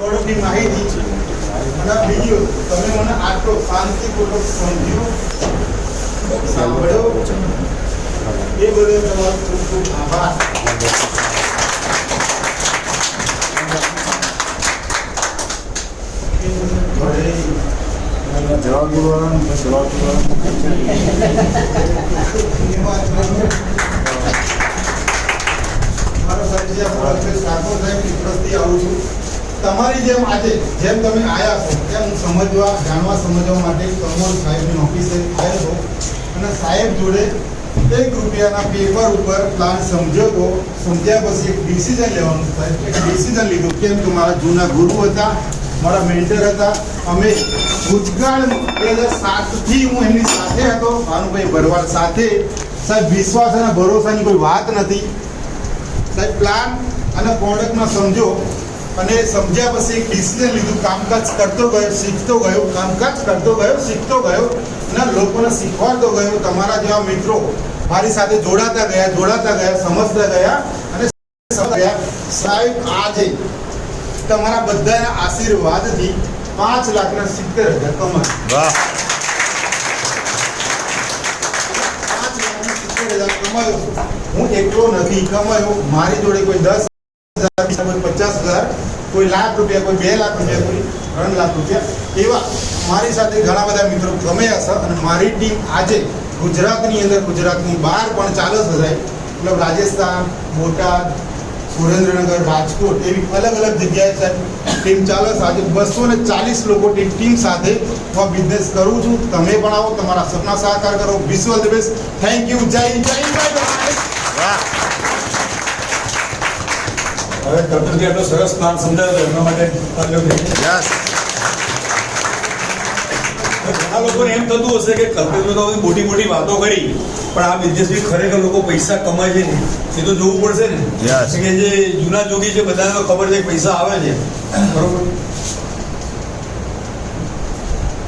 પ્રોડક્ટની માહિતી અને બીજું તમે મને આટલો શાંતિપૂર્વક સમજ્યો સાંભળ્યો એ બદલ તમારો ખૂબ ખૂબ આભાર. જવાબ તમારી જેમ આજે જેમ તમે આયા છો તેમ જાણવા સમજવા માટે કમોલ સાહેબની ઓફિસે આવ્યો છો અને સાહેબ જોડે ₹1 પેપર ઉપર પ્લાન સમજ્યો તો સમજ્યા પછી એક ડિસિઝન લેવાનું થાય. એક ડિસિઝન લીધું કેમ કે મારા જૂના ગુરુ હતા, મારા મેન્ટર હતા. અમે ભૂતકાળ 2007થી હું એમની સાથે હતો, ભાનુભાઈ ભરવાડ સાથે. સાહેબ વિશ્વાસ અને ભરોસાની કોઈ વાત નથી. સાહેબ પ્લાન અને પ્રોડક્ટમાં સમજો અને સમજ્યા પછી એક ડિસિઝન લીધું. કામકાજ કરતો ગયો, શીખતો ગયો, કામકાજ કરતો ગયો, શીખતો ગયો અને લોકોને શીખવાડતો ગયો. તમારા જેવા મિત્રો મારી સાથે જોડાતા ગયા, સમજતા ગયા અને ગયા. સાહેબ આજે તમારા બધાના આશીર્વાદથી 5,70,000 કમાય. વાહ. 5,70,000 કમાયો. હું એકલો નથી કમાયો. મારી જોડે કોઈ 10,000, કોઈ 50,000, કોઈ લાખ રૂપિયા, કોઈ 2 લાખ રૂપિયા, કોઈ 3 લાખ રૂપિયા એવા મારી સાથે ઘણા બધા મિત્રો કમાયા છે. અને મારી ટીમ આજે ગુજરાતની અંદર, ગુજરાતની બહાર પણ ચાલે છે સાહેબ. મતલબ રાજસ્થાન, બોટાદ, સુરેન્દ્રનગર, રાજકોટ એવી અલગ અલગ જગ્યાએ સાહેબ ટીમ ચાલે છે. આજે 240 લોકોની ટીમ સાથે હું બિઝનેસ કરું છું. તમે પણ આવો, તમારા સપના સાકાર કરો. વિશ all the best. Thank you. જય હિન્દ, જય હિન્દ. હવે ડૉક્ટરજી આટલો સરસ પ્લાન સમજાવ્યો એમના માટે ઘણા લોકોને એમ થતું હશે કે કલ્પેશભાઈ તો મોટી મોટી વાતો કરી, પણ આ બિઝનેસથી ખરેખર લોકો પૈસા કમાય છે ને એ તો જોવું પડશે ને. કે જે જૂના જોગી છે બધાને ખબર છે કે પૈસા આવે છે, બરોબર.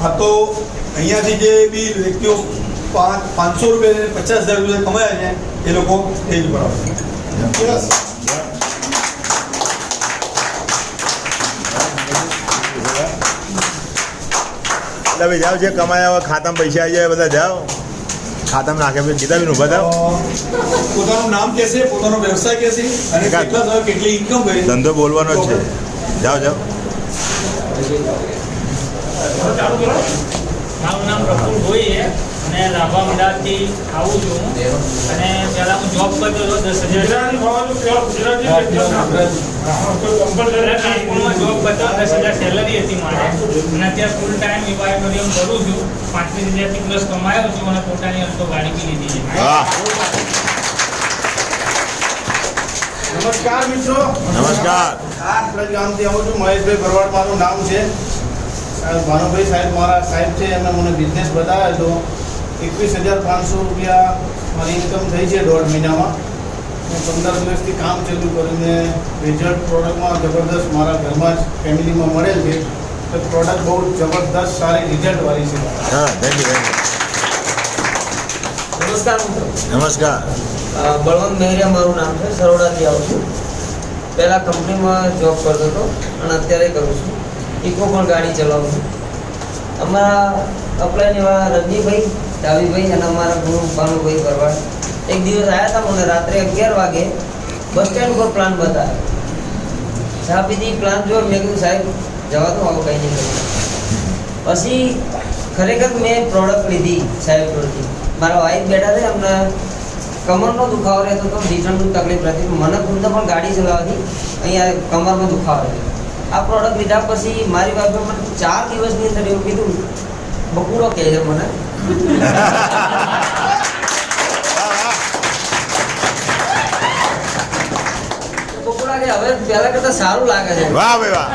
હા, તો અહીંયાથી જે બી વ્યક્તિઓ 500 રૂપિયા 50,000 રૂપિયા કમાયા છે એ લોકો એ જ બરાબર. ભાઈ જાઓ, જે કમાયા હોય ખાતામાં પૈસા આવી જાય બધા જાઓ, ખાતામાં નાખે પછી ગીતાબેન ઉભા થાવ. પોતાનું નામ કહેશે, પોતાનો વ્યવસાય કહેશે અને કેટલા સમય કેટલી ઇન્કમ કરે, ધંધો બોલવાનો જ છે. જાઓ જાઓ. મારું નામ પ્રફુલ ભોઈ છે અને લાભા અમદાવાદથી આવું છું અને પહેલાં હું જોબ કરતો હતો 10,000 ટ્રાન્સપોર્ટમાં જોબ કરતો 10,000 સેલરી હતી મારે અને અત્યારે ફૂલ ટાઈમ ઇવાઇટોરિયમ કરું છું. 35,000થી પ્લસ કમાયો છું અને પોતાની અલ્ટો ગાડી બી લીધી છે. નમસ્કાર મિત્રો. નમસ્કાર. આપણા ગામથી આવું છું. મહેશભાઈ ભરવાડ મારું નામ છે. ભાનુભાઈ સાહેબ મારા સાહેબ છે. એમને મને બિઝનેસ બતાવ્યો હતો. 21,500 રૂપિયા મારી ઇન્કમ થઈ છે 1.5 મહિનામાં. હું 15 દિવસથી કામ ચાલુ કરીને રિઝલ્ટ પ્રોડક્ટમાં જબરદસ્ત મારા ઘરમાં જ ફેમિલીમાં મળેલ છે. તો પ્રોડક્ટ બહુ જબરદસ્ત સારી રિઝલ્ટવાળી છે. હા, થેન્ક યુ. નમસ્કાર મિત્રો. નમસ્કાર. બળવંત મહેરિયા મારું નામ છે. સરોડાથી આવું છું. પહેલાં કંપનીમાં જોબ કરતો હતો અને અત્યારે કરું છું. ઇકો પણ ગાડી ચલાવું છું. અમારા અપ્લાયન એવા રજનીભાઈ, ડાબીભાઈ અને અમારા ગુરુ ભાનુભાઈ ભરવાડ એક દિવસ આવ્યા હતા. મને રાત્રે 11 વાગે બસ સ્ટેન્ડ ઉપર પ્લાન બતાવ્યો. ચા પીધી, પ્લાન જો મેં કીધું સાહેબ જવા દો, આવું કંઈ નહીં કર્યું. પછી ખરેખર મેં પ્રોડક્ટ લીધી સાહેબ જોડેથી. મારા વાઈફ બેઠા છે, અમને કમરનો દુખાવો રહેતો હતો, રિટર્નની તકલીફ રહેતી. મને ખુદને પણ ગાડી ચલાવવાથી અહીંયા કમરમાં દુખાવો રહેતો. આ પ્રોડક્ટ લીધા પછી મારી વાઈફે મને 4 દિવસની અંદર એવું કીધું, બકુડો કહે છે મને. બકુડા કે હવે પહેલા કરતા સારું લાગે છે. વાહ ભાઈ વાહ.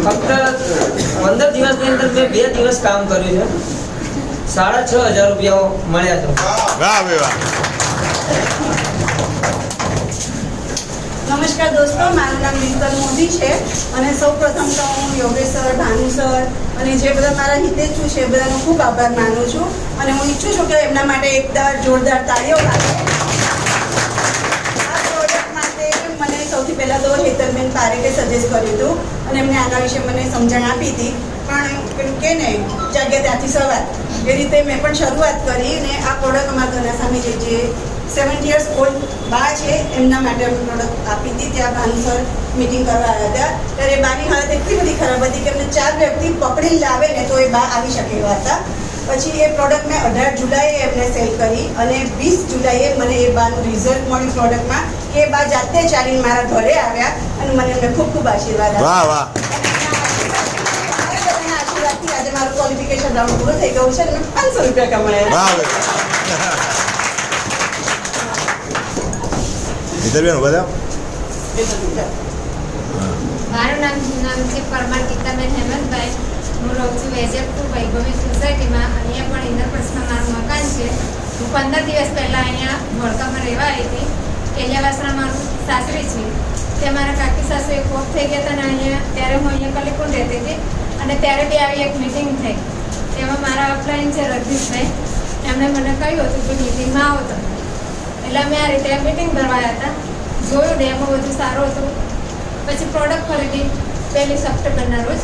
ફક્ત 15 દિવસની અંદર મેં 2 દિવસ કામ કર્યું છે. 6,500 રૂપિયા મળ્યા છે. વાહ ભાઈ વાહ. નમસ્કાર દોસ્તો, મારું નામ મિત્તલ મોદી છે અને સૌપ્રથમ તો હું યોગેશ સર, ભાનુ સર અને જે બધા મારા હિતેચ્છુ છે એ બધાનો ખૂબ આભાર માનું છું અને હું ઈચ્છું છું કે એમના માટે એક જોરદાર તાળીઓ લાગે. આ પ્રોડક્ટ માટે મને પારેખે સજેસ્ટ કર્યું હતું અને એમને આના વિશે મને સમજણ આપી હતી. પણ પેલું કે ને જાગ્યા ત્યાંથી સવાર એ રીતે મેં પણ શરૂઆત કરી અને આ પ્રોડક્ટ અમારા ઘરના સામે જે 70 યર્સ ઓલ્ડ બા છે એમના માટે અમે પ્રોડક્ટ આપી હતી. ત્યાં ભાનુસર મિટિંગ કરવા આવ્યા હતા ત્યારે એ બાની હાલત એટલી બધી ખરાબ હતી કે એમને 4 વ્યક્તિ પકડીને લાવે ને તો એ બા આવી શકે એવા હતા. પછી એ પ્રોડક્ટ મેં 18 જુલાઈએ એમને સેલ કરી અને 20 જુલાઈએ મને એ બાનું રિઝલ્ટ મળ્યું પ્રોડક્ટમાં કે એ બા જાતે ચાલીને મારા ઘરે આવ્યા અને મને એમને ખૂબ ખૂબ આશીર્વાદ વાહ આપ્યા. વાહ આશીર્વાદથી આજે મારું ક્વોલિફિકેશન રાઉન્ડ પૂરો થઈ ગયું છે અને મેં 500 રૂપિયા કમાયા. વાહ મિત્રબેન ઉભા થાવ. મારું નામ છે પરમાર ગીતાબેન હેમંતભાઈ. હું રહું છું વેજલપુર વૈભવી સોસાયટીમાં. અહીંયા પણ ઇન્દ્રપ્રસ્થમાં મારું મકાન છે. હું 15 દિવસ પહેલાં અહીંયા ધોળકામાં રહેવા આવી હતી. કેલિયાવાસના મારું સાસરી છે. તે મારા કાકી સાસુ એક ઓફ થઈ ગયા હતા ને અહીંયા ત્યારે હું અહીંયા કલીકુંડ રહેતી હતી અને ત્યારે બી આવી એક મિટિંગ થઈ. તેમાં મારા ઓફલાઈન છે રજનીશભાઈ, એમણે મને કહ્યું હતું કે મિટિંગમાં આવો તમે. એટલે અમે આ રીતે મિટિંગ ભરવાયા હતા. જોયું ડેમો બધું સારું હતું. પછી પ્રોડક્ટ ખરીદી 1 સપ્ટેમ્બરના રોજ.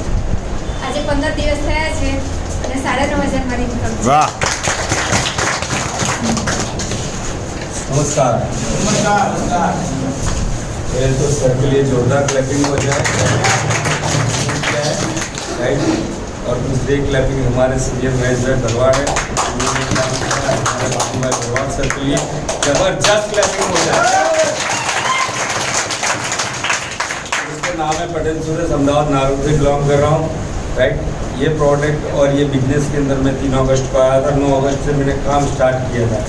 આજે 15 દિવસ થયા છે અને 9,500 મારી ઇન્કમ છે. વાહ नमस्कार नमस्कार पहले तो सर के लिए जोरदार क्लैपिंग हो जाए राइट और दूसरी क्लैपिंग हमारे सीनियर महेश भाई भरवाड़ है हमारे बाबू भाई भरवाड़ सर के लिए जबरदस्त क्लैपिंग हो जाए. इसका नाम है पटेल सूरज, अहमदाबाद नागौर से बिलोंग कर रहा हूँ. राइट ये प्रोडक्ट और ये बिजनेस के अंदर मैं 3 अगस्त को आया था. 9 अगस्त से मैंने काम स्टार्ट किया था.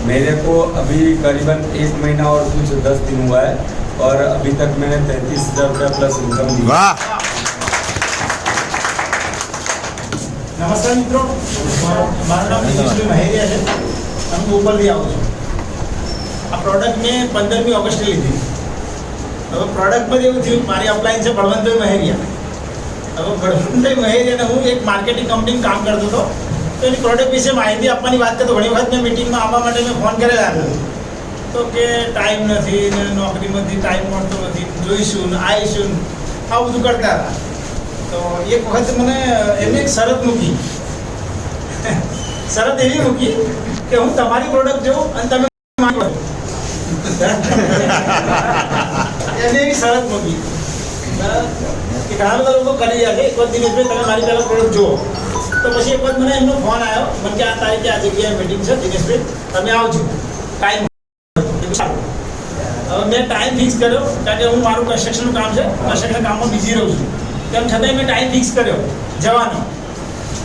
मेरे को अभी करीबन 1 महीना और कुछ 10 दिन हुआ है और अभी तक मैंने 33,000 रुपया प्लस इनकम दी. વાહ નમસ્કાર મિત્રો, મારું નામ દિનેશભાઈ મહેરિયા છે. હું ગોપાલથી આવું છું. આ પ્રોડક્ટ મેં 15મી ઓગસ્ટે લીધી. હવે પ્રોડક્ટમાં એવું થયું, મારી અપલાઈન છે બળવંતભાઈ મહેરિયા. હવે બળવંતભાઈ મહેરિયાને હું એક માર્કેટિંગ કંપનીમાં કામ કરતો હતો. તો એની પ્રોડક્ટ વિશે માહિતી આપવાની વાત કરતો ઘણી વખત મેં મિટિંગમાં આવવા માટે મેં ફોન કરેલા હતો તો કે ટાઈમ નથી ને નોકરીમાંથી ટાઈમ મળતો નથી, જોઈશું ને આવીશું ને આવું બધું કરતા હતા. તો એક વખત મને એમને એક શરત મૂકી. શરત એવી મૂકી કે હું તમારી પ્રોડક્ટ જોઉં અને તમે મારી એમને એવી શરત મૂકી કે ઘણા બધા લોકો કરી જાય એક વખત દિનેશભાઈ તમે મારી પહેલાં પ્રોડક્ટ જુઓ. તો પછી એક વખત મને એમનો ફોન આવ્યો, મને કે આ તારીખે આ જગ્યાએ મિટિંગ છે દિનેશભાઈ, તમે આવજો ટાઈમ. હવે મેં ટાઈમ ફિક્સ કર્યો કારણ કે હું મારું કન્સ્ટ્રક્શનનું કામ છે, કન્સ્ટ્રક્શન કામમાં બિઝી રહું છું. તેમ છતાંય મેં ટાઈમ ફિક્સ કર્યો જવાનો.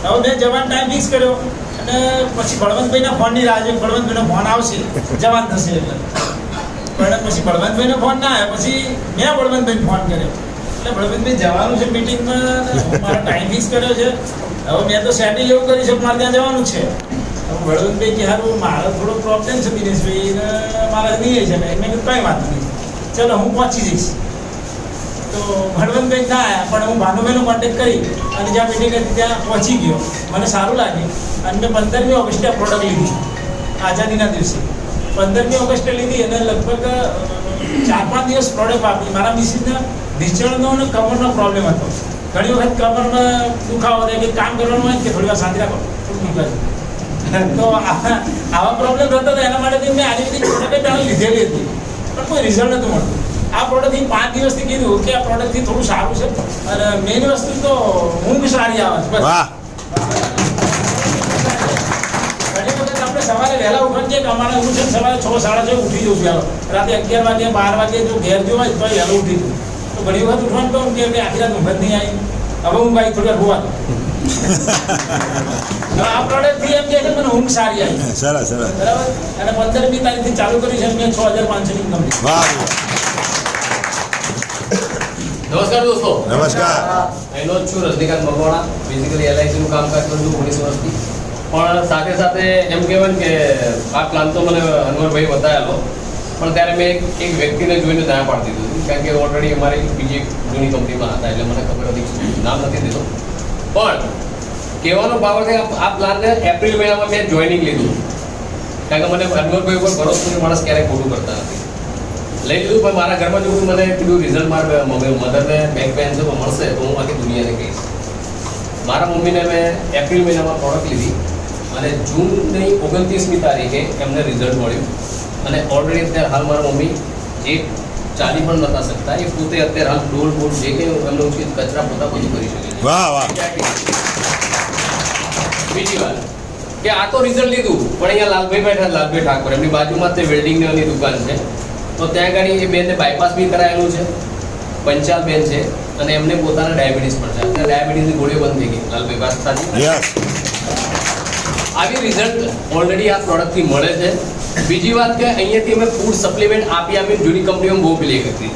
હવે મેં જવાનો ટાઈમ ફિક્સ કર્યો અને પછી બળવંતભાઈના ફોનની રાહ જોઈ. બળવંતભાઈનો ફોન આવશે જવાન થશે એટલે. પણ પછી બળવંતભાઈનો ફોન ના આવ્યો. પછી મેં બળવંતભાઈને ફોન કર્યો એટલે બળવંતભાઈ જવાનું છે મિટિંગમાં, મારો ટાઈમ ફિક્સ કર્યો છે. હવે મેં તો સેટિંગ એવું કરી છે કે મારે ત્યાં જવાનું છે. હવે બળવંતભાઈ કે સારું મારો થોડો પ્રોબ્લેમ છે દિનેશભાઈ ને મારા નહીં છે. મેં કીધું કંઈ વાત નહીં, ચલો હું પહોંચી જઈશ. તો બળવંતભાઈ ના આવ્યા પણ હું ભાનુભાઈનો કોન્ટેક્ટ કરી અને જ્યાં મિટિંગ હતી ત્યાં પહોંચી ગયો. મને સારું લાગ્યું અને મેં 15મી ઓગસ્ટે આ પ્રોડક્ટ લીધી આઝાદીના દિવસે. 15મી ઓગસ્ટે લીધી અને લગભગ 4-5 દિવસ પ્રોડક્ટ વાપરી. મારા મિસિસને ઢીંચણનો અને કમરનો પ્રોબ્લેમ હતો. ઘણી વખત કમરમાં દુખાવો થાય કે કામ કરવાનું હોય કે થોડી વાર શાંતિ રાખો તો આવા પ્રોબ્લેમ થતો હતો. એના માટે મેં આયુર્વેદિક પ્રોડક્ટ પહેલાં લીધેલી હતી પણ કોઈ રિઝલ્ટ નહોતું મળતું. આ પ્રોડક્ટથી 5 દિવસથી કીધું કે આ પ્રોડક્ટથી થોડું સારું છે અને મેઇન વસ્તુ તો ઊંઘ સારી આવે છે. વાહ ઘણી વખત આપણે સવારે વહેલા ઉઠવા કે અમારે એવું છે સવારે 6-6:30 ઉઠી જવું વહેલો. રાતે 11 વાગે 12 વાગે જો ઘેર જો હોય તો વહેલો ઉઠી જવું. તો ઘણી વખત ઉઠવાનું તો કે આખી રાત ઊંઘ જ નહીં આવી. હવે હું ભાઈ થોડી વાર હોવા આ પ્રોડક્ટથી એમ કે મને ઊંઘ સારી આવી. સરસ સરસ બરાબર. અને 15મી તારીખથી ચાલુ કરી છે મેં 6,500 ઇન્કમ લીધી. વાહ નમસ્કાર દોસ્તો, નમસ્કાર. અહીંનો જ છું રજનીકાંત મકવાણા. બેઝિકલી LICનું કામકાજ કરું છું 19 વર્ષથી. પણ સાથે સાથે એમ કહેવાય કે આ પ્લાન તો મને અનવરભાઈ બતાવેલો પણ ત્યારે મેં એક વ્યક્તિને જોઈને ના પાડી દીધું કારણ કે ઓલરેડી અમારી બીજી જૂની કંપનીમાં હતા એટલે મને ખબર હતી, નામ નથી દીધો. પણ કહેવાનો ભાવ છે આ પ્લાનને એપ્રિલ મહિનામાં મેં જોઈનિંગ લીધું કારણ કે મને અનવરભાઈ ઉપર ભરોસો માણસ ક્યારેય ખોટું કરતા નથી. લઈ લીધું, પણ મારા ઘરમાં જો મને કીધું રિઝલ્ટ મારા મધરને બેક પેન છે તો મળશે તો હું આખી દુનિયાને કહીશ. મારા મમ્મીને મેં એપ્રિલ મહિનામાં પ્રોડક્ટ લીધી અને જૂનની 29મી તારીખે એમને રિઝલ્ટ મળ્યું. અને ઓલરેડી અત્યારે હાલ મારા મમ્મી જે ચાલી પણ નતા શકતા એ પોતે અત્યારે હાલ ડોલ બોલ જે કંઈ એમનો કચરા પોતા બધું કરી શકે છે. વાહ વાહ. બીજી વાત કે આ તો રિઝલ્ટ લીધું, પણ અહીંયા લાલભાઈ બેઠા, લાલભાઈ ઠાકોર, એમની બાજુમાં તે વેલ્ડિંગની દુકાન છે, તો ત્યાં આગળ એ બેનને બાયપાસ બી કરાયેલું છે, પંચાલ બેન છે, અને એમને પોતાના ડાયાબિટીસ પણ છે. અત્યારે ડાયાબિટીસની ગોળીઓ બંધ થઈ ગઈ. લાલભાઈ વાત સાચી. યસ. આવી રિઝલ્ટ ઓલરેડી આ પ્રોડક્ટથી મળે છે. બીજી વાત કે અહીંયાથી અમે ફૂડ સપ્લિમેન્ટ આપી જૂની કંપનીઓમાં બહુ પેલી હતી.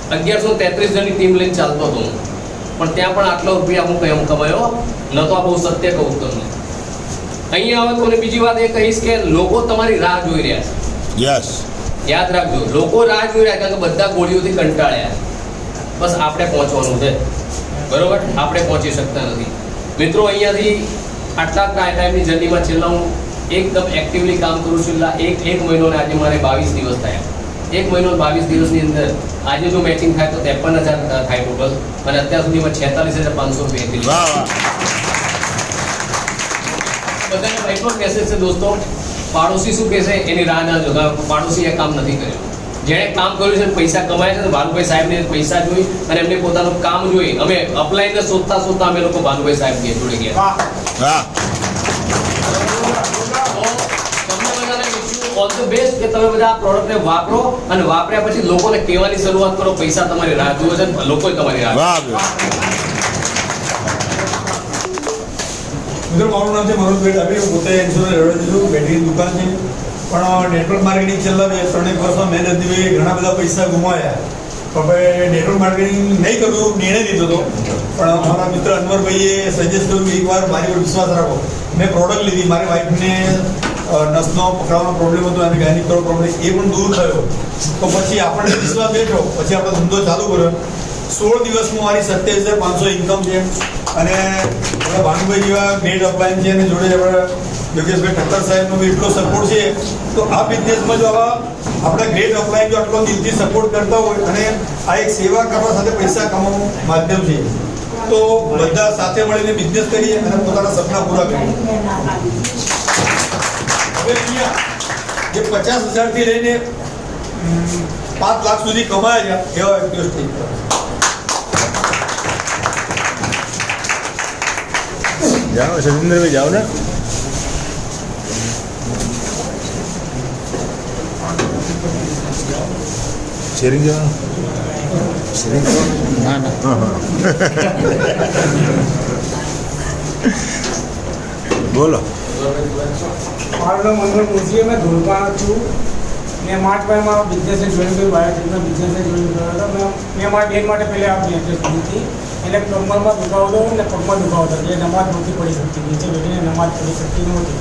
1133 જણની ટીમ લઈને ચાલતો હતો હું, પણ ત્યાં પણ આટલો રૂપિયા હું કેમ કમાયો ન તો. આ બહુ સત્ય કહું તમને. અહીંયા આવે તો બીજી વાત એ કહીશ કે લોકો તમારી રાહ જોઈ રહ્યા છે. યસ. યાદ રાખજો, લોકો રાહ જોઈ રહ્યા, કારણ કે બધા ગોળીઓથી કંટાળ્યા. બસ આપણે પહોંચવાનું છે, બરોબર? આપણે પહોંચી શકતા નથી. મિત્રો, અહીંયાથી આટલા ટાઈમની જર્નીમાં છેલ્લા હું એકદમ એક્ટિવલી કામ કરું છું. એક મહિનો ને આજે મારે 22 દિવસ થયા. 1 મહિનો 22 દિવસની અંદર આજે જો મેચિંગ થાય તો 53,000 થાય ટોટલ, અને અત્યાર સુધીમાં 46,500 રૂપિયા. વાહ વાહ. બધાને એટલો જ મેસેજ છે દોસ્તો, પાડોશી શું કહેશે એની રાહ ના જોતા. પાડોશી એ કામ નથી કર્યું. જેણે કામ કર્યું છે, પૈસા કમાય છે, ભાનુભાઈ સાહેબને પૈસા જોઈ અને એમને પોતાનું કામ જોઈ અમે અપલાઈને શોધતા અમે લોકો ભાનુભાઈ સાહેબ જોડે ગયા. વાહ. ઓલ ધ બેસ્ટ કે તમે બધા આ પ્રોડક્ટને વાપરો અને વાપર્યા પછી લોકોને કહેવાની શરૂઆત કરો પૈસા તમારી રાહ જુએ છે, લોકો તમારી રાહ. વાહ. મિત્રો, મારું નામ છે મનોજભાઈ ડાભી. હું પોતે ઇન્સ્યોરન્સ રડે છું, બેટરીની દુકાન છે. પણ નેટવર્ક માર્કેટિંગ છેલ્લા 2-3 વર્ષમાં મહેનત દીધી, ઘણા બધા પૈસા ગુમાવ્યા. પણ ભાઈ નેટવર્ક માર્કેટિંગ નહીં કરવું નિર્ણય લીધો હતો. પણ મારા મિત્ર અનવરભાઈએ સજેસ્ટ કર્યું કે એકવાર મારી પર વિશ્વાસ રાખો. મેં પ્રોડક્ટ લીધી, મારી વાઈફને નસનો પકડવાનો પ્રોબ્લેમ હતો અને ગાયનિક કરવાનો પ્રોબ્લેમ, એ પણ દૂર થયો. તો પછી આપણને વિશ્વાસ બેઠો, પછી આપણે ધંધો ચાલુ કર્યો. 16 દિવસમાં મારી 27,500 ઇન્કમ છે. અને આપણા ભાનુભાઈ જેવા ગ્રેટ અપલાયન્સ છે, અને જોડે આપણે યોગેશભાઈ ઠક્કર સાહેબનો બી એટલો સપોર્ટ છે. તો આ બિઝનેસમાં જો આપણા ગ્રેટ અપલાયન્સ જો આટલો દિલથી સપોર્ટ કરતા હોય અને આ એક સેવા કરવા સાથે પૈસા કમાવાનું માધ્યમ છે, તો બધા સાથે મળીને બિઝનેસ કરીએ અને પોતાના સપના પૂરા કરીએ. હવે અહીંયા જે 50,000થી લઈને 5 લાખ સુધી કમાયા છે એવા વ્યક્તિઓ સ્ટેજ પર. જાઓ સજેન્દ્રભાઈ, જાઓ ને. શેરિંગ જવાનું? શેરિંગ કરવાનું? ના ના. બોલો. મારું નામ અનવર મુનશી, મેં ધોળકાનો છું. મેં માર્ચ મહિનામાં બિઝનેસને જોઈન કર્યું, બાયોટેકના બિઝનેસને જોઈન કર્યો હતો. મેં મારા બેન માટે પહેલાં આપણી એડ્રેસ કરી હતી. એને કમરમાં દુખાવો હતો અને પગમાં દુખાવો હતો, એ નમાજ નહોતી પડી શકતી, નીચે બેઠીને નમાજ પડી શકતી નહોતી.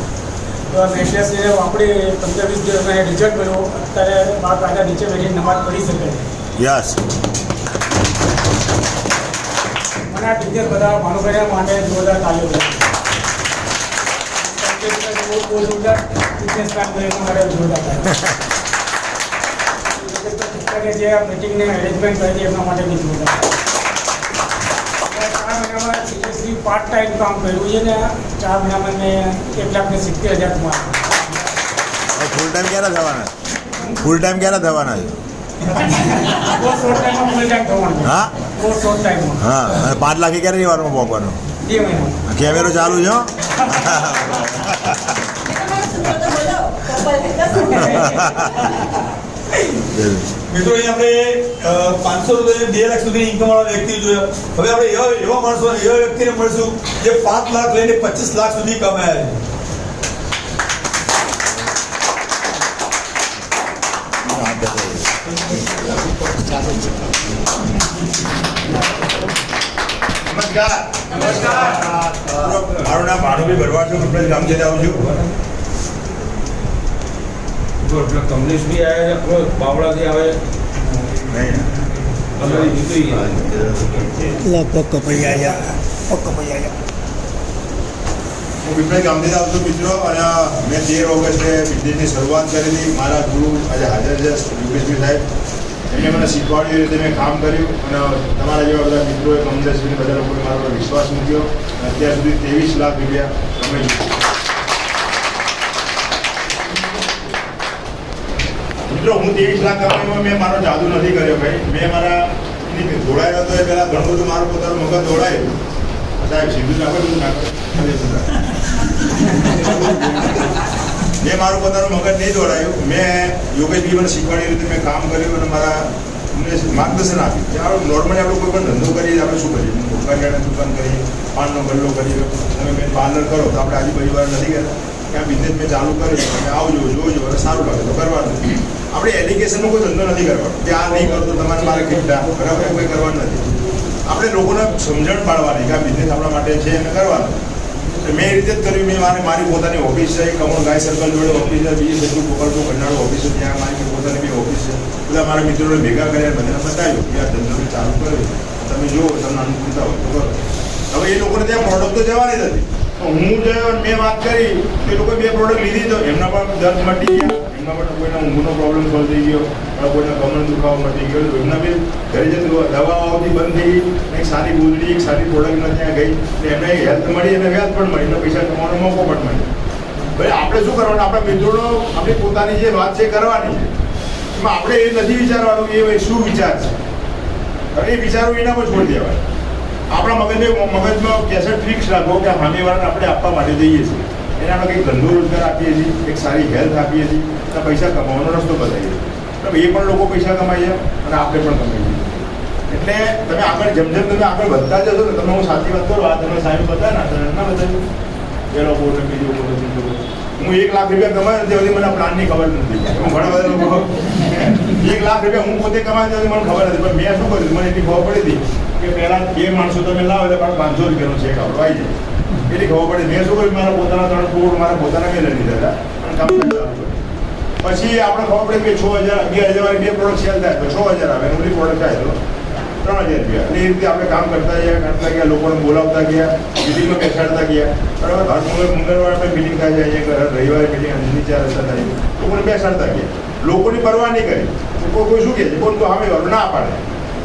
તો આ મેટ્રેસને વાપરી 15-20 દિવસ મેં રિઝલ્ટ મળ્યું. અત્યારે 12 વાગ્યા નીચે બેઠીને નમાજ પડી શકે છે. યસ. મને આ બિઝનેસ બધા ભાનુભાઈ માટે જોરદાર તાલીઓ છે. બિઝનેસ પ્લાન કરીને મારે જોરદાર થાય જે આ મીટિંગને અરેન્જમેન્ટ કરી હતી એમના માટે બી જોરદાર. 4 મહિનામાં સિરિયસલી પાર્ટ ટાઈમ કામ કર્યું છે ને 4 મહિનામાં મેં 1,70,000 કમાયા. ફૂલ ટાઈમ ક્યારે થવાના? ફૂલ ટાઈમ ક્યારે થવાના છે? બહુ શોર્ટ ટાઈમમાં ફૂલ ટાઈમ થવાનું. હા, બહુ શોર્ટ ટાઈમમાં. હા. અને 5 લાખ ક્યારે રહેવાનું પહોંચવાનું? 2 મહિના. કેમેરો ચાલુ છે? મિત્રો, અહીંયા આપણે 500 રૂપિયા 2 લાખ સુધી ઇન્કમ વાળા વ્યક્તિ જોયા. હવે આપણે એવા માણસો એવા વ્યક્તિને મળશું જે 5 લાખ લઈને 25 લાખ સુધી કમાયા છે. નમસ્કાર. મારું નામ ભાનુભાઈ ભરવાડ છે, કપડે ગામ જતા આવું છું. કમલેશ બી આવ્યા છે, બાવળાથી આવે પગ કપાઈ આવ્યા. હું પીપળેજ ગામથી આવું છું મિત્રો, અને મેં 13 ઓગસ્ટે બિઝનેસની શરૂઆત કરી હતી. મારા ગુરુ આજે હાજર છે યોગેશભાઈ સાહેબ, એમને મને શીખવાડ્યું, એ રીતે મેં કામ કર્યું. અને તમારા જેવા બધા મિત્રોએ કમલેશભાઈ બધા લોકોએ મારા પર વિશ્વાસ મૂક્યો. અત્યાર સુધી 23 લાખ રૂપિયા કમાઈ. મિત્રો હું 23 લાખ કમાઈમાં મેં મારો જાદુ નથી કર્યો ભાઈ. મેં મારા દોડાયો હતો એ પહેલાં ઘણું બધું મારું પોતાનું મગજ દોડાયું. સાહેબ સીધું નાખો, બધું નાખો. મેં મારું પોતાનું મગજ નહીં દોડાયું. મેં યોગેશભાઈ મને શીખવાડી રીતે મેં કામ કર્યું અને મારા માર્ગદર્શન આપ્યું કે આપણે નોર્મલી આપણે કોઈ પણ ધંધો કરીએ આપણે શું કરીએ, કરિયાણાની દુકાન કરીએ, પાનનો ગલ્લો કરીએ, તમે મેં પાર્લર કરો તો આપણે આજુબાજુ વાળા નથી કહેતા કે આ બિઝનેસ મેં ચાલુ કર્યો, તમે આવજો જોજો અને સારું લાગે તો કરવાનું. આપણે એલિગેશનનો કોઈ ધંધો નથી કરવાનો કે આ નહીં કરો તો તમારે મારે કેટલા બરાબર કોઈ કરવાનું નથી. આપણે લોકોને સમજણ પાડવાની કે આ બિઝનેસ આપણા માટે છે એને કરવાનું. મેં એ રીતે જ કર્યું. મેં મારી પોતાની ઓફિસ છે, કમોણ ગાય સર્કલ જોડે ઓફિસ છે, બીજી બધું પોકળતો કંડાળો ઓફિસ છે, ત્યાં મારી પોતાની બી ઓફિસ છે. બધા મારા મિત્રોને ભેગા કર્યા, બધાને બતાવ્યું કે આ ધંધો ચાલુ કર્યો, તમે જુઓ તમને અનુકૂળતા હોય તો કરો. હવે એ લોકોને ત્યાં પ્રોડક્ટ તો જવાની જ હતી. હું ગયો અને મેં વાત કરી, એ લોકોએ 2 પ્રોડક્ટ લીધી તો એમના પણ દર્દ મટી ગયા, એમના પણ કોઈના ઊંઘનો પ્રોબ્લેમ સોલ્વ થઈ ગયો, કોઈના કમરનો દુખાવો મટી ગયો, એમના બી ઘરે જતી દવાઓ આવતી બંધ થઈ ગઈ, એક સારી ગોદડી એક સારી પ્રોડક્ટમાં ત્યાં ગઈ એટલે એમને હેલ્થ મળી અને વ્યાજ પણ મળી, એટલે પૈસા કમાવાનો મોકો પણ મળ્યો. ભાઈ આપણે શું કરવાનું, આપણા મિત્રોનો આપણી પોતાની જે વાત છે કરવાની છે, એમાં આપણે એ નથી વિચારવાનું કે એ શું વિચાર છે, હવે એ વિચારવું એના પર છોડી દેવાય. આપણા મગજમાં કેસેટ ફિક્સ રાખો કે સામેવાળાને આપણે આપવા માટે જઈએ છીએ, એનામાં કંઈક ધંધો રોજગાર આપીએ છીએ, એક સારી હેલ્થ આપીએ છીએ, અને પૈસા કમાવાનો રસ્તો બતાવીએ છીએ. તો એ પણ લોકો પૈસા કમાઈએ અને આપણે પણ કમાઈએ. એટલે તમે આગળ જેમ તમે આગળ વધતા જશો ને, તમે હું સાચી વાત કરું, આ તમે સાહેબ બતાવ્યા ના બતાવ્યું એ લોકો બીજું લોકો હું 1 લાખ રૂપિયા કમાયો નથી મને પ્લાનની ખબર નથી. હું ઘણા બધા લોકો 1 લાખ રૂપિયા હું પોતે કમાયો મને ખબર નથી, પણ મેં શું કર્યું મને એટલી ખબર પડી હતી કે પહેલાં 2 માણસો તમે લાવો એટલે પણ 500 રૂપિયાનો ચેક આપણો આવી જાય. એટલી ખબર પડી. મેં શું કર્યું, મારા પોતાના 3 કરોડ મારા પોતાના મેં લઈ લીધા હતા અને કામ ચાલુ કર્યું. પછી આપણે ખબર પડી કે 6000 2000 વાળી 2 પ્રોડક્ટ સેલ થાય તો 6000 આવે, ઓલી પ્રોડક્ટ થાય તો 3000 રૂપિયા. એટલે એ રીતે આપણે કામ કરતા ગયા, લોકોને બોલાવતા ગયા, મિટિંગમાં બેસાડતા ગયા. બરાબર, હર મંગળવારે આપણે મિટિંગ થાય છે, અહીંયા રવિવારે મિટિંગ 4 રસ્તા થાય, લોકોને બેસાડતા ગયા. લોકોની પરવા નહીં કરી. કોઈ શું કહે છે, કોઈ તો સામેવાળો ના પાડે,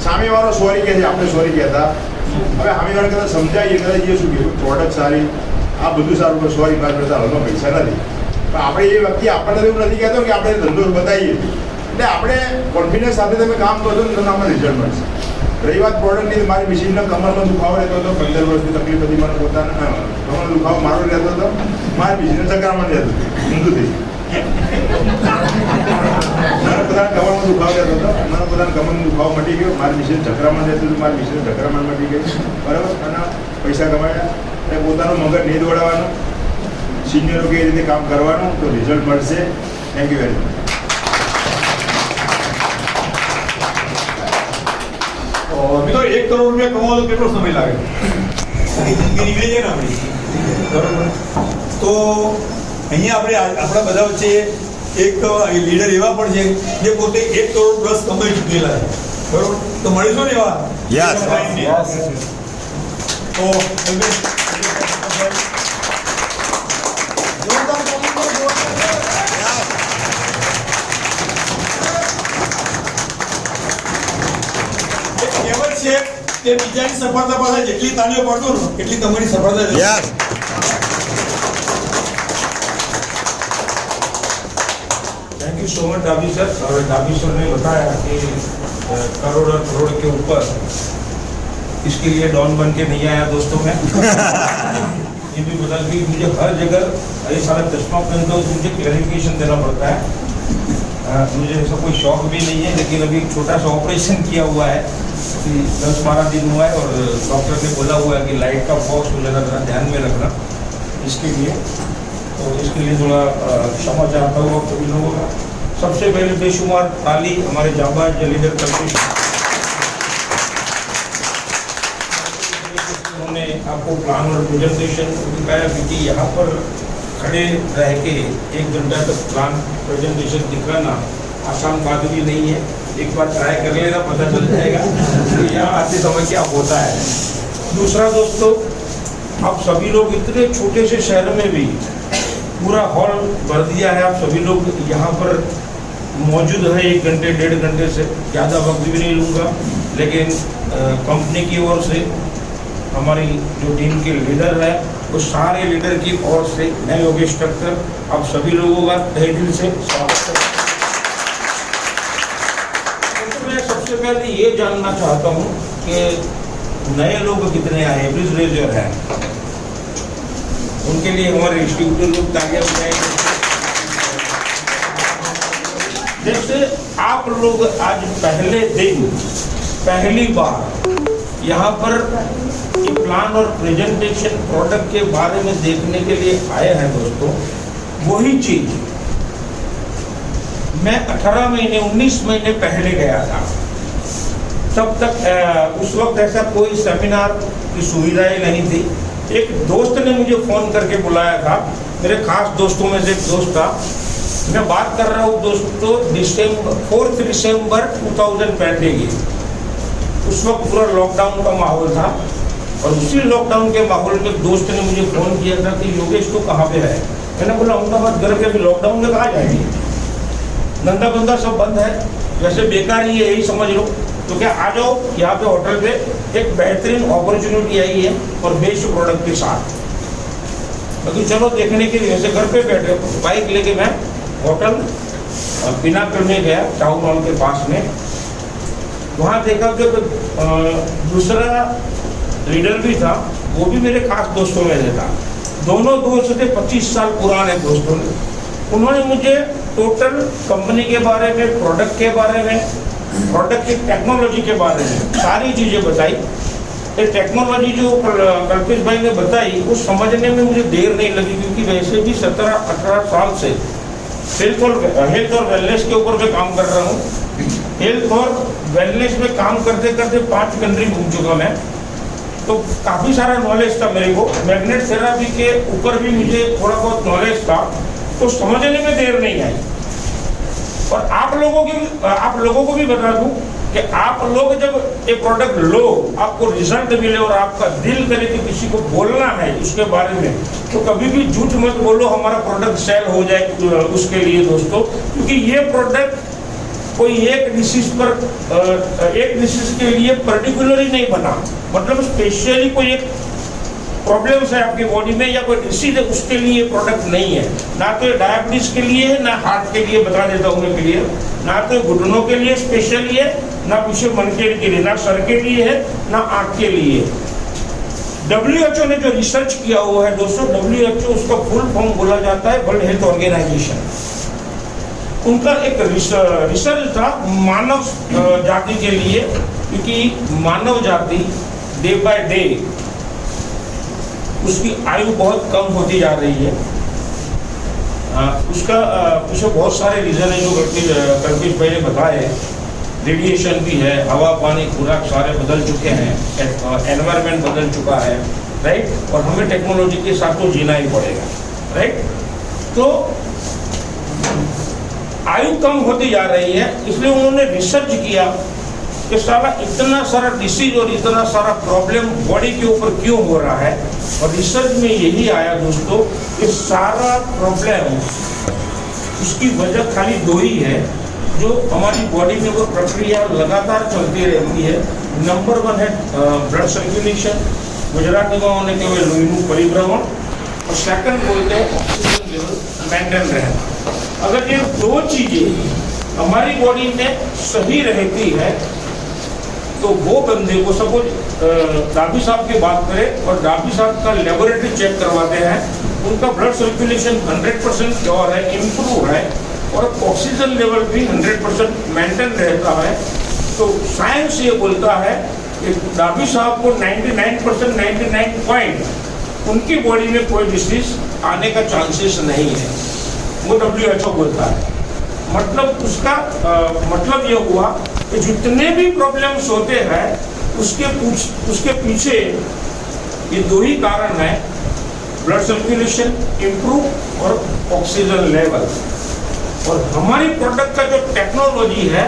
સામેવાળો સોરી કહે છે, આપણે સોરી કહેતા. હવે સામેવાળા કદાચ સમજાવીએ, કદાચ એ શું કહે પ્રોડક્ટ સારી, આ બધું સારું, પણ સોરી મારે કરતા હાલમાં પૈસા નથી. પણ આપણે એ વ્યક્તિ આપણને એવું નથી કહેતો કે આપણે ધંધો બતાવીએ. એટલે આપણે કોન્ફિડન્સ સાથે તમે કામ કરશો ને તમને આમાં રિઝલ્ટ મળશે. રહી વાત પ્રોડક્ટની, મારી મશીનના કમરમાં દુખાવો રહેતો હતો, 15 વર્ષની તકલીફ હતી મને પોતાના, કમરનો દુખાવો મારો રહેતો હતો, મારી મશીનને ચક્રામણ રહેતું હતું, ઊંધું થઈ મારા પોતાના કમરમાં દુખાવો રહેતો હતો, મારા પોતાના કમરનો દુખાવો મટી ગયો, મારી મશીન ચક્રામણ રહેતું હતું, મારી મશીન ચક્રામણ મટી ગઈ. બરાબર, અને પૈસા કમાયા. અને પોતાનું મગજ નહીં દોડાવવાનું, સિનિયરો કે રીતે કામ કરવાનું તો રિઝલ્ટ મળશે. Thank you very much. મિત્રો 1 કરોડ રૂપિયા કમાવો તો કેટલો સમય લાગે? જિંદગી નીકળી જાય ને આપણી. બરોબર, તો અહીંયા આપણે આપણા બધા વચ્ચે એક લીડર એવા પણ છે જે પોતે 1 કરોડ પ્લસ કમાઈ ચૂકેલા છે. બરોબર, તો મળીશું ને એવા? તો છે કે બીજાની સફળતા પાસે જેટલી તાળીઓ પાડતો ને એટલી તમારી સફળતા છે. Thank you so much Dabhi sir. और डाबी सर ने बताया कि करोड़ और करोड़ के ऊपर, इसके लिए डॉन बन के नहीं आया दोस्तों मैं. ये भी बता कि मुझे हर जगह ये सारा चश्मा पहनता हूँ तो मुझे क्लैरिफिकेशन देना पड़ता है. मुझे ऐसा कोई शौक भी नहीं है, लेकिन अभी एक छोटा सा ऑपरेशन किया हुआ है कि 10-12 दिन हुआ है, और डॉक्टर ने बोला हुआ है कि लाइट का फॉक्स वगैरह जरा ध्यान में रखना इसके लिए. तो इसके लिए थोड़ा क्षमा चाहता हूँ आप सभी लोगों का. सबसे पहले बेशुमार ताली हमारे जाबाज लीडर करते हैं. उन्होंने आपको प्लान और प्रेजेंटेशन दिखाया, क्योंकि यहाँ पर खड़े रह के 1 घंटा तक प्लान प्रेजेंटेशन दिखाना आसान बात भी नहीं है. एक बार ट्राई कर लेना, पता चल जाएगा कि यहाँ आते समय क्या होता है. दूसरा दोस्तों, आप सभी लोग इतने छोटे से शहर में भी पूरा हॉल भर दिया है। आप सभी लोग यहाँ पर मौजूद है 1 घंटे 1.5 घंटे से, ज़्यादा वक्त भी नहीं लूँगा, लेकिन कंपनी की ओर से हमारी जो टीम के लीडर है वो सारे लीडर की ओर से मैं योगेश ठक्कर आप सभी लोगों का तहे दिल से स्वागत करता हूं। तो मैं सबसे पहले ये जानना चाहता हूँ कि नए लोग कितने आए, प्लीज रेज योर हैंड। उनके लिए हमारे डिस्ट्रीब्यूटर लोग तालियां बजाएंगे। जैसे आप लोग आज पहले दिन पहली बार यहाँ पर ये प्लान और प्रेजेंटेशन प्रोडक्ट के बारे में देखने के लिए आए हैं दोस्तों, वही चीज मैं 18 महीने 19 महीने पहले गया था। तब तक उस वक्त ऐसा कोई सेमिनार की सुविधाएं नहीं थी। एक दोस्त ने मुझे फ़ोन करके बुलाया था, मेरे खास दोस्तों में से एक दोस्त था। मैं बात कर रहा हूँ दोस्तों 4 दिसंबर 2020 की। उस वक्त पूरा लॉकडाउन का माहौल था और उसी लॉकडाउन के माहौल में दोस्त ने मुझे फ़ोन किया था कि योगेश तो कहाँ पे है। मैंने बोला अहमदाबाद घर के अभी लॉकडाउन में कहाँ जाएंगे, धंधा बंदा सब बंद है, वैसे बेकार ही है, यही समझ लो। तो क्या आ जाओ यहाँ पे होटल पे, एक बेहतरीन अपॉर्चुनिटी आई है और बेस्ट प्रोडक्ट के साथ। तो चलो देखने के लिए, वैसे घर पे बैठे बाइक लेके मैं होटल पिनाकल में गया, टाउन हॉल के पास में। वहाँ देखा कि दूसरा लीडर भी था, वो भी मेरे खास दोस्तों में से था। दोनों दोस्त थे 25 साल पुराने दोस्तों ने। उन्होंने मुझे टोटल कंपनी के बारे में, प्रोडक्ट के बारे में, प्रोडक्ट की टेक्नोलॉजी के बारे में सारी चीज़ें बताई। ये टेक्नोलॉजी जो कल्पेश भाई ने बताई वो समझने में मुझे देर नहीं लगी, क्योंकि वैसे भी 17-18 साल से हेल्थ और वेलनेस के ऊपर मैं काम कर रहा हूँ। हेल्थ और वेलनेस में काम करते करते 5 कंट्री घूम चुका मैं, तो काफ़ी सारा नॉलेज था मेरे को। मैग्नेट थेरापी के ऊपर भी मुझे थोड़ा बहुत नॉलेज था, तो समझने में देर नहीं आई। और आप लोगों को भी बता दूं कि आप लोग जब एक प्रोडक्ट लो, आपको रिजल्ट मिले और आपका दिल करे कि किसी को बोलना है उसके बारे में, तो कभी भी झूठ मत बोलो हमारा प्रोडक्ट सेल हो जाए उसके लिए दोस्तों। क्योंकि ये प्रोडक्ट कोई एक डिसीज के लिए पर्टिकुलर ही नहीं बना, मतलब स्पेशली कोई एक प्रॉब्लम्स है आपकी बॉडी में या कोई डिसीज है उसके लिए प्रोडक्ट नहीं है। ना तो डायबिटीज के लिए है, ना हार्ट के लिए, बता देता हूँ मैं क्लियर, ना तो घुटनों के लिए स्पेशली है, ना पीछे मनकेड़ के लिए, ना सर के लिए है, ना आँख के लिए। WHO ने जो रिसर्च किया हुआ है दोस्तों, WHO उसका फुल फॉर्म बोला जाता है वर्ल्ड हेल्थ ऑर्गेनाइजेशन। उनका एक रिसर्च था मानव जाति के लिए, क्योंकि मानव जाति डे बाय डे उसकी आयु बहुत कम होती जा रही है। उसका पीछे बहुत सारे रीज़न है जो कल्पेश भाई ने बताए। रेडिएशन भी है, हवा पानी खुराक सारे बदल चुके हैं, एनवायरनमेंट बदल चुका है, राइट। और हमें टेक्नोलॉजी के साथ तो जीना ही पड़ेगा, राइट। तो आयु कम होती जा रही है, इसलिए उन्होंने रिसर्च किया कि सारा इतना सारा डिसीज और इतना सारा प्रॉब्लम बॉडी के ऊपर क्यों हो रहा है। और रिसर्च में यही आया दोस्तों कि सारा प्रॉब्लम उसकी वजह खाली 2 ही है, जो हमारी बॉडी में वो प्रक्रिया लगातार चलती रहती है। नंबर 1 है ब्लड सर्कुलेशन, गुजराती में होने के हुए लोहीનું परिभ्रमण, और सेकंड बोलते हैं ऑक्सीजन लेवल मेंटेन रहना। अगर ये 2 चीजें हमारी बॉडी में सही रहती है तो वो बंदे को, सपोज डाबी साहब की बात करें और डाबी साहब का लेबोरेटरी चेक करवाते हैं, उनका ब्लड सर्कुलेशन 100% प्योर है, इम्प्रूव है, और ऑक्सीजन लेवल भी 100% मेंटेन रहता है। तो साइंस ये बोलता है कि डाबी साहब को 99% 99 पॉइंट उनकी बॉडी में कोई डिसीज आने का चांसेस नहीं है, वो WHO बोलता है। मतलब उसका मतलब ये हुआ कि जितने भी प्रॉब्लम्स होते हैं उसके पीछे ये 2 ही कारण है, ब्लड सर्कुलेशन इम्प्रूव और ऑक्सीजन लेवल। और हमारी प्रोडक्ट का जो टेक्नोलॉजी है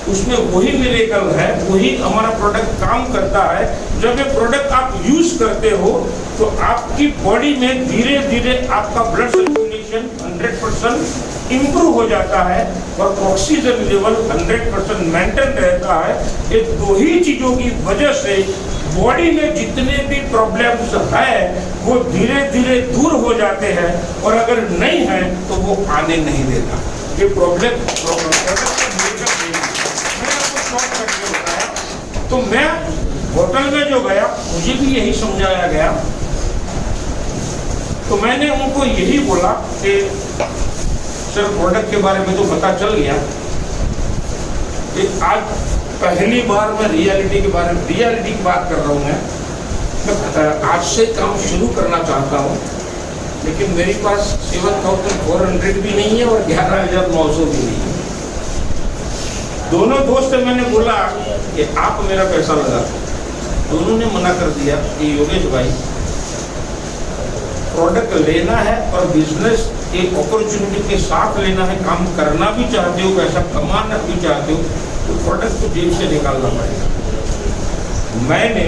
उसमें वही मिरेकल है, वही हमारा प्रोडक्ट काम करता है। जब ये प्रोडक्ट आप यूज करते हो तो आपकी बॉडी में धीरे धीरे आपका ब्लड सर्कुलेशन 100% इम्प्रूव हो जाता है और ऑक्सीजन लेवल 100% मेंटेन रहता है। ये दो ही चीजों की वजह से बॉडी में जितने भी प्रॉब्लम्स है वो धीरे धीरे दूर हो जाते हैं, और अगर नहीं है तो वो आने नहीं देता। ये प्रॉब्लम तो मैं होटल में जो गया मुझे भी यही समझाया गया, तो मैंने उनको यही बोला कि सर प्रोडक्ट के बारे में तो पता चल गया, कि आज पहली बार मैं रियलिटी की बात कर रहा हूँ। मैं आज से काम शुरू करना चाहता हूँ, लेकिन मेरे पास 7,400 भी नहीं है और 11,900 भी नहीं है। दोनों दोस्त मैंने बोला कि आप मेरा पैसा लगा, दोनों ने मना कर दिया कि योगेश भाई प्रोडक्ट लेना है और बिजनेस एक अपॉर्चुनिटी के साथ लेना है, काम करना भी चाहते हो, पैसा कमाना भी चाहते हो, तो प्रोडक्ट को जेब से निकालना पड़ेगा। मैंने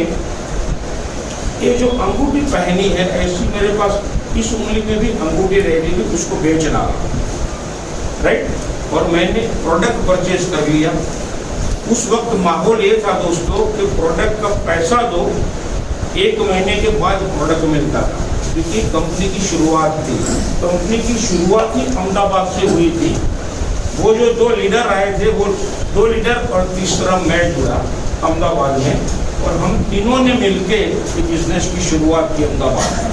ये जो अंगूठी पहनी है, ऐसी मेरे पास इस उंगली में भी अंगूठी रहेगी, उसको बेचना, राइट। और मैंने प्रोडक्ट परचेज कर लिया। उस वक्त माहौल ये था दोस्तों कि प्रोडक्ट का पैसा दो, 1 महीने के बाद प्रोडक्ट मिलता था, क्योंकि कंपनी की शुरुआत थी। कंपनी की शुरुआत ही अहमदाबाद से हुई थी। वो जो 2 लीडर आए थे, वो 2 लीडर और तीसरा मैं जुड़ा अहमदाबाद में, और हम तीनों ने मिलके बिजनेस की शुरुआत की अहमदाबाद में।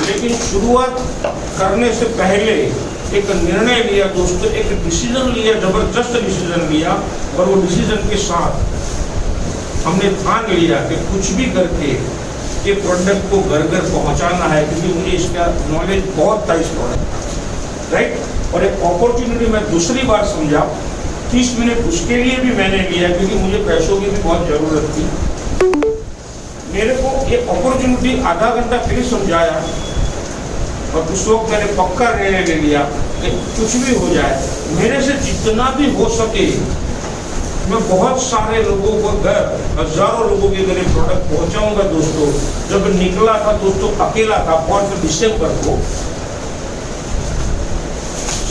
लेकिन शुरुआत करने से पहले एक निर्णय लिया दोस्तों, एक डिसीजन लिया, जबरदस्त डिसीजन लिया, और वो डिसीजन के साथ हमने ठान लिया कि कुछ भी करके ये प्रोडक्ट को घर घर पहुंचाना है, क्योंकि मुझे इसका नॉलेज बहुत था इस प्रोडक्ट का, राइट। और एक अपॉर्चुनिटी मैं दूसरी बार समझा, 30 मिनट उसके लिए भी मैंने लिया, क्योंकि मुझे पैसों की भी बहुत ज़रूरत थी। मेरे को ये अपॉर्चुनिटी आधा घंटा फिर समझाया, और उस वक्त मैंने पक्का निर्णय ले लिया कि कुछ भी हो जाए, मेरे से जितना भी हो सके मैं बहुत सारे लोगों को घर, हजारों लोगों के घर प्रोडक्ट पहुंचाऊंगा। दोस्तों जब निकला था दोस्तों, अकेला था, 4 दिसंबर को,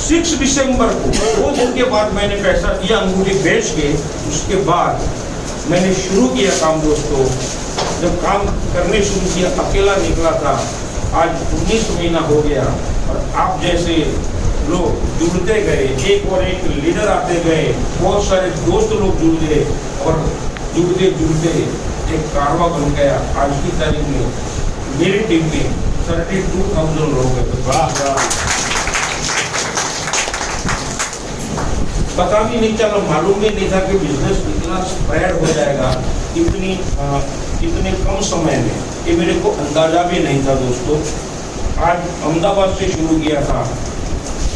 6 दिसंबर को 2 दिन के बाद मैंने पैसा दिया अंगूठी बेच के। उसके बाद मैंने शुरू किया काम दोस्तों। जब काम करने शुरू किया, अकेला निकला था, आज 19 महीना हो गया, और आप जैसे लोग जुड़ते गए, एक और एक लीडर आते गए, बहुत सारे दोस्त लोग जुड़ गए, और जुड़ते जुड़ते एक कारवा बन गया। आज की तारीख में मेरी टीम में 32,000 लोग हैं। पता भी नहीं चला, मालूम भी नहीं था कि बिजनेस इतना स्प्रेड हो जाएगा इतने कम समय में। ये मेरे को अंदाजा भी नहीं था दोस्तों। आज अहमदाबाद से शुरू किया था,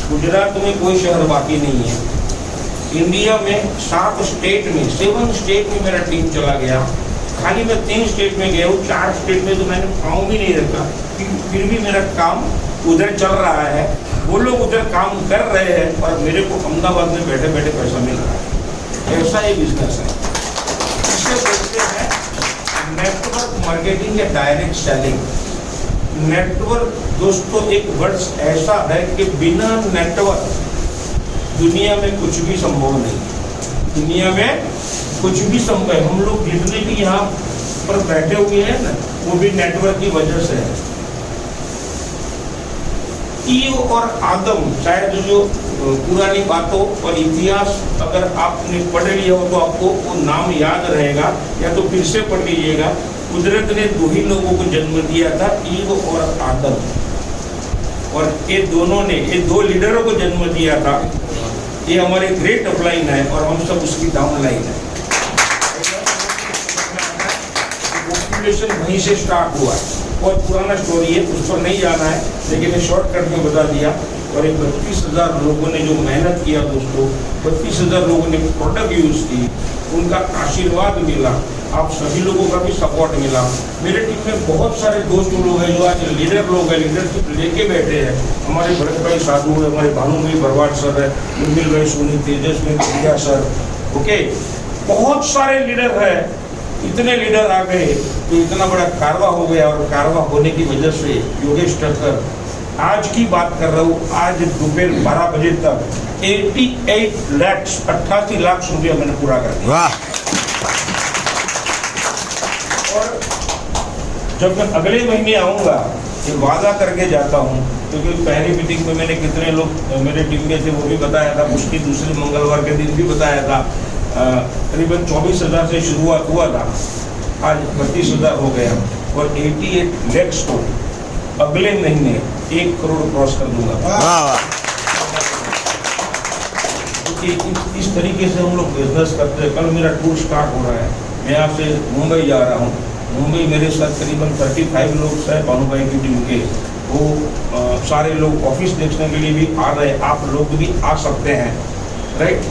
गुजरात में कोई शहर बाकी नहीं है। इंडिया में 7 स्टेट में, 7 स्टेट में मेरा टीम चला गया। खाली मैं 3 स्टेट में गया हूँ, 4 स्टेट में तो मैंने पाँव भी नहीं रखा, फिर भी मेरा काम उधर चल रहा है। वो लोग उधर काम कर रहे हैं, और मेरे को अहमदाबाद में बैठे बैठे पैसा मिल रहा है। ऐसा ही बिजनेस है। इसे बोलते हैं नेटवर्क मार्केटिंग या डायरेक्ट सेलिंग। नेटवर्क दोस्तों एक वर्ड ऐसा है कि बिना नेटवर्क दुनिया में कुछ भी संभव नहीं। दुनिया में कुछ भी संभव है। हम लोग जितने भी यहाँ पर बैठे हुए हैं ना, वो भी नेटवर्क की वजह से है। ईव और आदम, शायद जो पुरानी बातों और इतिहास अगर आपने पढ़ लिया हो तो आपको वो नाम याद रहेगा, या तो फिर से पढ़ लीजिएगा। कुदरत ने 2 ही लोगों को जन्म दिया था, ईव और आदम, और ये दोनों ने, ये 2 लीडरों को जन्म दिया था। ये हमारे ग्रेट अपलाइन है, और हम सब उसकी डाउन लाइन है। पॉपुलेशन वहीं से स्टार्ट हुआ। बहुत पुराना स्टोरी है, उस पर नहीं जाना है, लेकिन मैं शॉर्टकट में बता दिया। और ये 32,000 लोगों ने जो मेहनत किया दोस्तों, 32,000 लोगों ने प्रोडक्ट यूज़ की, उनका आशीर्वाद मिला, आप सभी लोगों का भी सपोर्ट मिला। मेरे टीम में बहुत सारे दोस्त लोग हैं जो आज लीडर लोग हैं, लीडरशिप लेके बैठे हैं। हमारे भरत भाई साधु है, हमारे भानु भाई बरवाड़ सर है, उर्मिल भाई सोनी, तेजस में प्रिया सर, ओके, बहुत सारे लीडर है। इतने लीडर आ गए तो इतना बड़ा कारवा हो गया, और कारवा होने की वजह से योगेश ठक्कर, आज की बात कर रहा हूँ, आज दोपहर 12 बजे तक 88 लाख रुपया मैंने पूरा कर दिया। और जब मैं अगले महीने आऊँगा, ये वादा करके जाता हूँ, क्योंकि पहली मीटिंग में मैंने कितने लोग मेरे टीम में थे वो भी बताया था, उसकी दूसरे मंगलवार के दिन भी बताया था। करीबन 24,000 से शुरुआत हुआ था, आज 32,000 हो गया, और 88 लाख को अगले महीने 1 करोड़ क्रॉस कर दूंगा। इस तरीके से हम लोग बिजनेस करते हैं। कल मेरा टूर स्टार्ट हो रहा है, मैं यहाँ से मुंबई जा रहा हूँ। मुंबई मेरे साथ करीबन 35 लोग हैं भानु भाई की टीम के, वो सारे लोग ऑफिस देखने के लिए भी आ रहे हैं। आप लोग भी आ सकते हैं, राइट।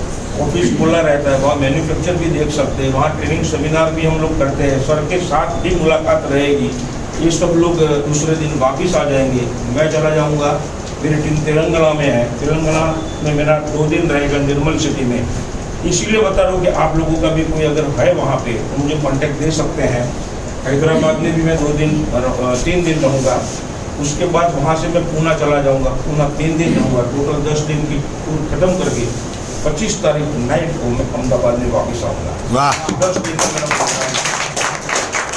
ऑफिस खुला रहता है, वहाँ मैन्युफैक्चर भी देख सकते हैं, वहाँ ट्रेनिंग सेमिनार भी हम लोग करते हैं। सर के साथ भी मुलाकात रहेगी। ये सब लोग दूसरे दिन वापस आ जाएंगे, मैं चला जाऊँगा। मेरी टीम तेलंगाना में है, तेलंगाना में मेरा 2 दिन रहेगा निर्मल सिटी में। इसीलिए बता रहा हूँ कि आप लोगों का भी कोई अगर है वहाँ पे तो मुझे कांटेक्ट दे सकते हैं। हैदराबाद में भी मैं 3 दिन रहूँगा। उसके बाद वहाँ से मैं पूना चला जाऊँगा, पूना 3 दिन रहूँगा। टोटल 10 दिन की टूर खत्म करके 25 तारीख नाइट को मैं अहमदाबाद में वापस आऊँगा। 10 दिन का मेरा प्रोग्राम,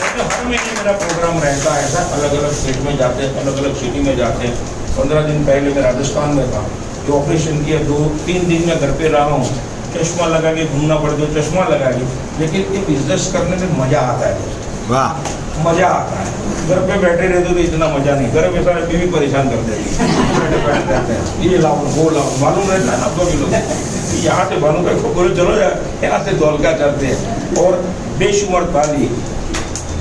हर महीने मेरा प्रोग्राम रहता है। ऐसा अलग अलग स्टेट में जाते हैं, अलग अलग सिटी में जाते हैं। 15 दिन पहले मैं राजस्थान में था, जो ऑपरेशन किया 2-3 दिन में घर पे रहा हूँ। चश्मा लगा के घूमना पड़ता है, चश्मा लगा के, लेकिन ये बिजनेस करने में मज़ा आता है। वाह, मज़ा आता है। घर पे बैठे रहते तो इतना मज़ा नहीं। घर में सारे बीवी परेशान कर देती है, बैठे बैठे रहते हैं, ये लाओ वो लाओ, मालूम रहता है ना आप लोग। यहाँ से भानु भाई को बोलो चलो यहाँ से दौलका करते हैं। और बेशुमार ताली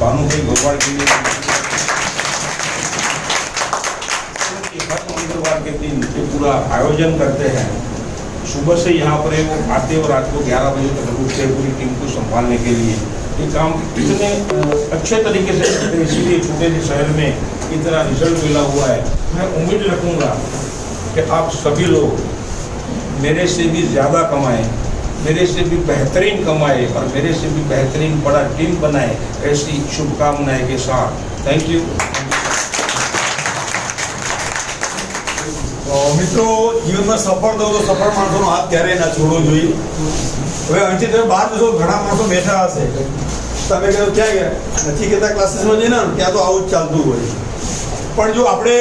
भानु भाई भगवान के लिए। मंगलवार के दिन ये पूरा आयोजन करते हैं। सुबह से यहाँ पर वो आते और रात को 11 बजे तक रुकते हैं पूरी टीम को संभालने के लिए। ये काम इतने अच्छे तरीके से करते हैं, इसीलिए छोटे से शहर में इतना रिजल्ट मिला हुआ है। मैं उम्मीद रखूँगा कि आप सभी लोग मेरे से भी ज़्यादा कमाएं, मेरे से भी बेहतरीन कमाए, और मेरे से भी बेहतरीन बड़ा टीम बनाए। ऐसी शुभकामनाएं के साथ थैंक यू। મિત્રો જીવનમાં સફળ થવો તો સફળ માણસોનો હાથ ક્યારેય ના છોડવો જોઈએ. હવે અહીંથી તમે બહાર જશો, ઘણા માણસો બેઠા હશે, તમે કહો ક્યાં ગયા, નથી કહેતા ક્લાસીસમાં જઈને ત્યાં તો આવું જ ચાલતું હોય. પણ જો આપણે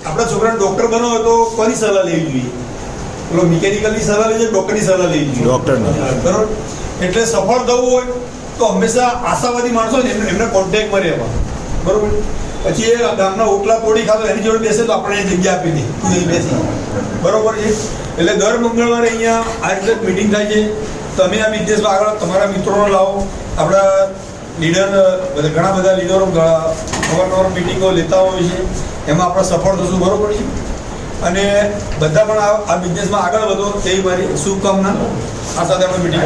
આપણા છોકરાને ડૉક્ટર બનાવો હોય તો કોની સલાહ લેવી જોઈએ? પેલો મિકેનિકલની સલાહ લેવી જોઈએ, ડૉક્ટરની સલાહ લેવી જોઈએ? ડૉક્ટરની. બરાબર. એટલે સફળ થવું હોય તો હંમેશા આશાવાદી માણસો ને એમના કોન્ટેક્ટમાં રહેવા. બરાબર. પછી એ ગામના ઓટલા તોડી ખાતો એની જોડે બેસે તો આપણે જગ્યા આપી દે, તું અહીં બેસી. બરોબર છે. એટલે દર મંગળવારે અહીંયા આ રીતે મિટિંગ થાય છે. તમે આ બિઝનેસમાં આગળ તમારા મિત્રોને લાવો. આપણા લીડર ઘણા બધા લીડરો અવારનવાર મિટિંગો લેતા હોય છે, એમાં આપણે સફળ થશું. બરોબર છે. અને બધા પણ આ બિઝનેસમાં આગળ વધો તેવી મારી શુભકામના. આ સાથે આપણે મિટિંગ